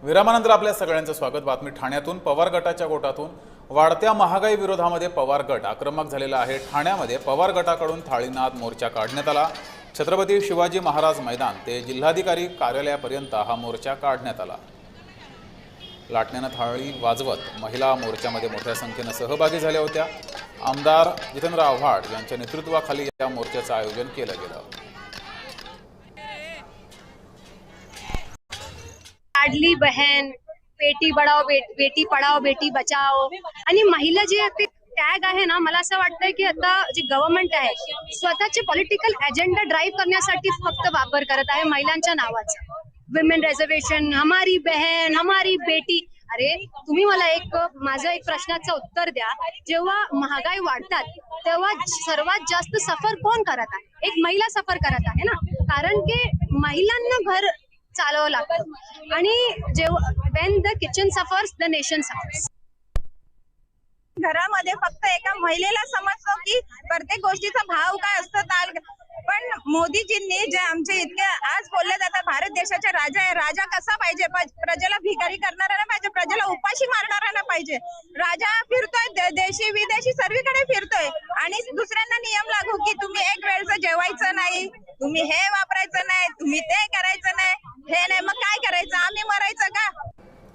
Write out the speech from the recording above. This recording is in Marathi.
विरामानंतर आपल्या सगळ्यांचं स्वागत। बातमी ठाण्यातून पवार गटाच्या गोटातून वाढत्या महागाई विरोधामध्ये पवार गट आक्रमक झालेला आहे। ठाण्यामध्ये पवार गटाकडून थाळीनाद मोर्चा काढण्यात आला। छत्रपती शिवाजी महाराज मैदान ते जिल्हाधिकारी कार्यालयापर्यंत हा मोर्चा काढण्यात आला। लाटण्याने थाळी वाजवत महिला मोर्चामध्ये मोठ्या संख्येने सहभागी झाल्या होत्या। आमदार जितेंद्र आव्हाड यांच्या नेतृत्वाखाली या मोर्चाचं आयोजन केलं गेलं। लाडली बहन, बेटी बढ़ाओ बेटी पढ़ाओ बेटी बचाओ आणि महिला जे टॅग आहे ना, मला असं वाटतंय की आता जे गव्हर्नमेंट आहे स्वतःचे पॉलिटिकल एजेंडा ड्राईव्ह करण्यासाठी फक्त वापर करत आहे महिलांच्या नावाचा। विमेन रिझर्वेशन, हमारी बहन, हमारी बेटी। अरे तुम्ही मला माझं एक प्रश्नाचं उत्तर द्या। जेव्हा महागाई वाढतात तेव्हा सर्वात जास्त सफर कोण करत आहे? एक महिला सफर करत आहे ना, कारण की महिलांना घर चालवावं लागतं आणि जेव्हा when the kitchen suffers the nation suffers। घरामध्ये फक्त एका महिलेला समजतो की प्रत्येक गोष्टीचा भाव काय असतो। पण मोदीजींनी जे आमचे इतके आज बोलले जातात भारत देशाचे राजा आहे, राजा कसा पाहिजे? प्रजेला भिकारी करणारा नाही पाहिजे, प्रजेला उपाशी मारणारा नाही पाहिजे। राजा फिरतोय देशी विदेशी सर्वीकडे फिरतोय आणि दुसऱ्यांना नियम लागू की तुम्ही एक वेळचं जेवायचं नाही, तुम्ही हे वापरायचं नाही, तुम्ही ते करायचं नाही, हे नाही, मग काय करायचं? आम्ही मरायचं का?